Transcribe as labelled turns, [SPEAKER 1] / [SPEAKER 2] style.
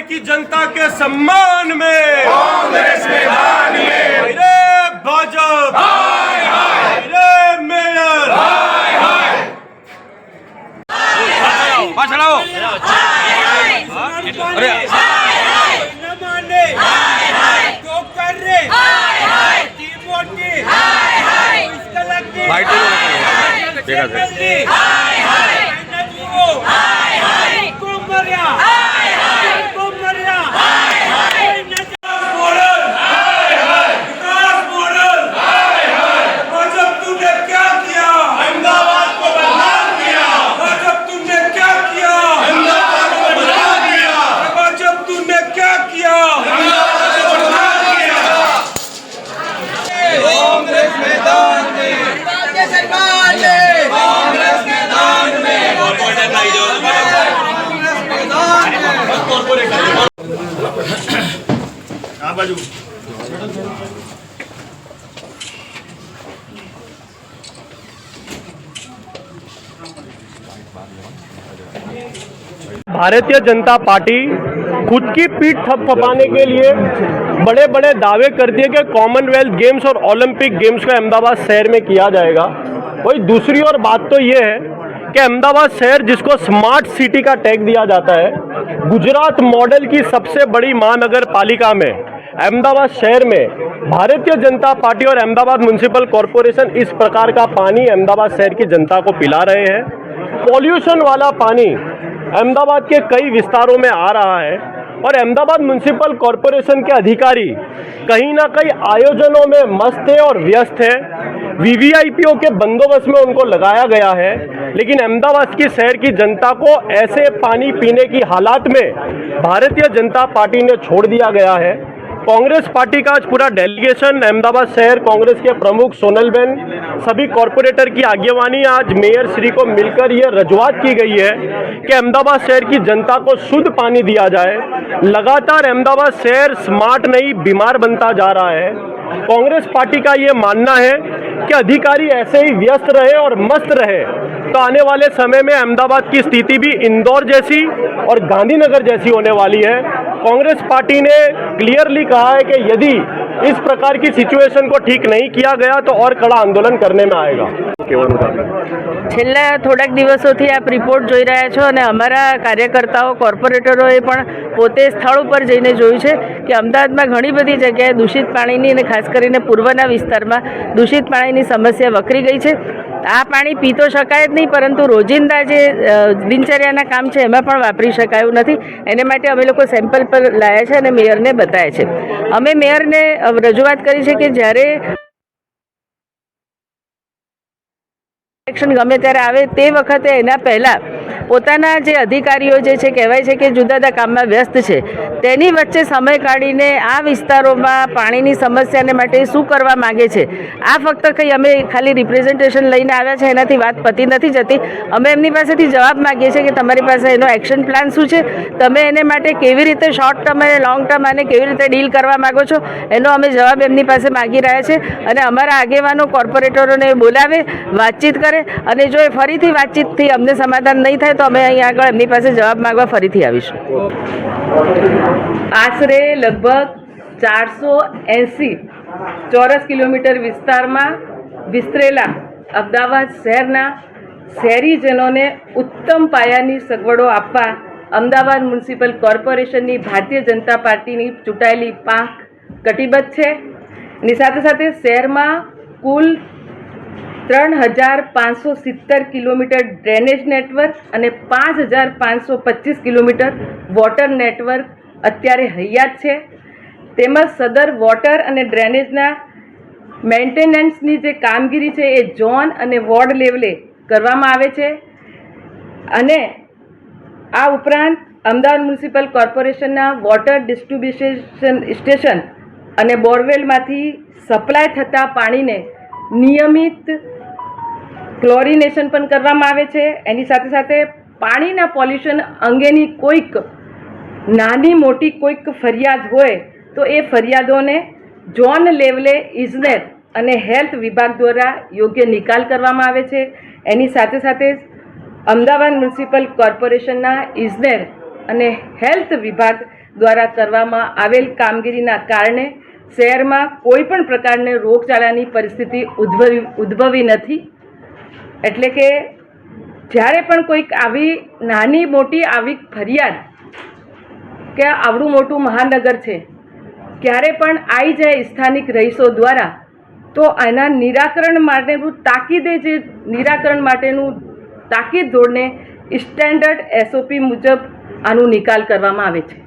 [SPEAKER 1] की जनता के सम्मान में कांग्रेस मैदान में अरे भाजपा हाय हाय अरे मेयर हाय हाय पाछળ આવો अरे
[SPEAKER 2] न माने हाय हाय तो कर रे हाय हाय टीमोटी हाय हाय इसका लगती
[SPEAKER 1] भाई देखा
[SPEAKER 2] हाय हाय न जुओ हाय हाय को मरिया हाय हाय को मरिया हाय हाय मॉडल हाय हाय विकास मॉडल हाय हाय भाजपा तूने क्या किया अहमदाबाद को बदनाम किया भाजपा तूने क्या किया अहमदाबाद को बदनाम किया भाजपा तूने क्या किया अहमदाबाद को बदनाम किया कांग्रेस मैदान में सम्मान में कांग्रेस मैदान में कॉर्पोरेटर नहीं जो कांग्रेस मैदान में कॉर्पोरेटर आ बाजू
[SPEAKER 1] भारतीय जनता पार्टी खुद की पीठ थपथपाने के लिए बड़े बड़े दावे करती है कि कॉमनवेल्थ गेम्स और ओलंपिक गेम्स को अहमदाबाद शहर में किया जाएगा। वही दूसरी ओर बात तो ये है कि अहमदाबाद शहर जिसको स्मार्ट सिटी का टैग दिया जाता है, गुजरात मॉडल की सबसे बड़ी महानगर पालिका में अहमदाबाद शहर में भारतीय जनता पार्टी और अहमदाबाद म्युनिसिपल कॉरपोरेशन इस प्रकार का पानी अहमदाबाद शहर की जनता को पिला रहे हैं। पॉल्यूशन वाला पानी अहमदाबाद के कई विस्तारों में आ रहा है और अहमदाबाद म्युनिसिपल कॉरपोरेशन के अधिकारी कहीं ना कहीं आयोजनों में मस्त है और व्यस्त है। वीवीआईपीओ के बंदोबस्त में उनको लगाया गया है, लेकिन अहमदाबाद की शहर की जनता को ऐसे पानी पीने की हालात में भारतीय जनता पार्टी ने छोड़ दिया गया है। कांग्रेस पार्टी का आज पूरा डेलीगेशन अहमदाबाद शहर कांग्रेस के प्रमुख सोनलबेन सभी कॉरपोरेटर की आगेवानी आज मेयर श्री को मिलकर ये रजूआत की गई है कि अहमदाबाद शहर की जनता को शुद्ध पानी दिया जाए। लगातार अहमदाबाद शहर स्मार्ट नहीं बीमार बनता जा रहा है। कांग्रेस पार्टी का ये मानना है कि अधिकारी ऐसे ही व्यस्त रहे और मस्त रहे तो आने वाले समय में अहमदाबाद की स्थिति भी इंदौर जैसी और गांधीनगर जैसी होने वाली है। कांग्रेस पार्टी ने क्लियरली कहा है कि यदि इस प्रकार की सिचुएशन को ठीक नहीं किया गया तो और कड़ा आंदोलन करने में आएगा।
[SPEAKER 3] છેલ્લા થોડાક દિવસોથી આપ રિપોર્ટ જોઈ રહ્યા છો અને અમારા કાર્યકર્તાઓ કોર્પોરેટરોએ પણ પોતે સ્થળ ઉપર જઈને જોયું છે કે અમદાવાદમાં ઘણી બધી જગ્યાએ દૂષિત પાણીની અને ખાસ કરીને પૂર્વના વિસ્તારમાં દૂષિત પાણીની સમસ્યા વકરી ગઈ છે। આ પાણી પી તો શકાય જ નહીં, પરંતુ રોજિંદા જે દિનચર્યાના કામ છે એમાં પણ વાપરી શકાયું નથી। એને માટે અમે લોકો સેમ્પલ પર લાયા છે અને મેયરને બતાવ્યા છે। અમે મેયરને રજૂઆત કરી છે કે જ્યારે ઇલેક્શન ગમે ત્યારે આવે તે વખતે એના પહેલાં પોતાના જે અધિકારીઓ જે છે કહેવાય છે કે જુદા જુદા કામમાં વ્યસ્ત છે, તેની વચ્ચે સમય કાઢીને આ વિસ્તારોમાં પાણીની સમસ્યાને માટે શું કરવા માગે છે। આ ફક્ત કંઈ અમે ખાલી રિપ્રેઝન્ટેશન લઈને આવ્યા છે એનાથી વાત પતી નથી જતી। અમે એમની પાસેથી જવાબ માગીએ છીએ કે તમારી પાસે એનો એક્શન પ્લાન શું છે, તમે એને માટે કેવી રીતે શોર્ટ ટર્મ અને લોંગ ટર્મ આને કેવી રીતે ડીલ કરવા માગો છો, એનો અમે જવાબ એમની પાસે માગી રહ્યા છે। અને અમારા આગેવાનો કોર્પોરેટરોને બોલાવે, વાતચીત કરે અને જો એ ફરીથી વાતચીતથી અમને સમાધાન નહીં થાય તો અમે અહીં આગળ એમની પાસે જવાબ માંગવા ફરીથી આવીશું। આશરે લગભગ 480 ચોરસ કિલોમીટર વિસ્તારમાં વિસ્તરેલા અમદાવાદ શહેરના શહેરીજનોને ઉત્તમ પાયાની સગવડો આપવા અમદાવાદ મ્યુનિસિપલ કોર્પોરેશનની ભારતીય જનતા પાર્ટીની ચૂંટાયેલી પાંખ કટિબદ્ધ છે। એની સાથે સાથે શહેરમાં કુલ 3570 કિલોમીટર ડ્રેનેજ નેટવર્ક અને 5525 કિલોમીટર વોટર નેટવર્ક અત્યારે હૈયાત છે। તેમજ સદર વોટર અને ડ્રેનેજના મેન્ટેનન્સની જે કામગીરી છે એ ઝોન અને વોર્ડ લેવલે કરવામાં આવે છે। અને આ ઉપરાંત અમદાવાદ મ્યુનિસિપલ કોર્પોરેશનના વોટર ડિસ્ટ્રીબ્યુશન સ્ટેશન અને બોરવેલમાંથી સપ્લાય થતા પાણીને નિયમિત ક્લોરિનેશન પણ કરવામાં આવે છે। એની સાથે સાથે પાણીના પોલ્યુશન અંગેની કોઈક નાની મોટી કોઈક ફરિયાદ હોય તો એ ફરિયાદોને ઝોન લેવલે ઇજનેર અને હેલ્થ વિભાગ દ્વારા યોગ્ય નિકાલ કરવામાં આવે છે। એની સાથે સાથે અમદાવાદ મ્યુનિસિપલ કોર્પોરેશનના ઇજનેર અને હેલ્થ વિભાગ દ્વારા કરવામાં આવેલ કામગીરીના કારણે શહેરમાં કોઈ પણ પ્રકારની રોગચાળાની પરિસ્થિતિ ઉદ્ભવી નથી. એટલે કે જ્યારે પણ કોઈક આવી નાની મોટી આવી ફરિયાદ કે આવડું મોટું મહાનગર છે ક્યારે પણ આવી જાય સ્થાનિક રહીશો દ્વારા, તો એના નિરાકરણ માટેનું નિરાકરણ માટેનું તાકીદ ધોરણે સ્ટેન્ડર્ડ SOP મુજબ આનું નિકાલ કરવામાં આવે છે.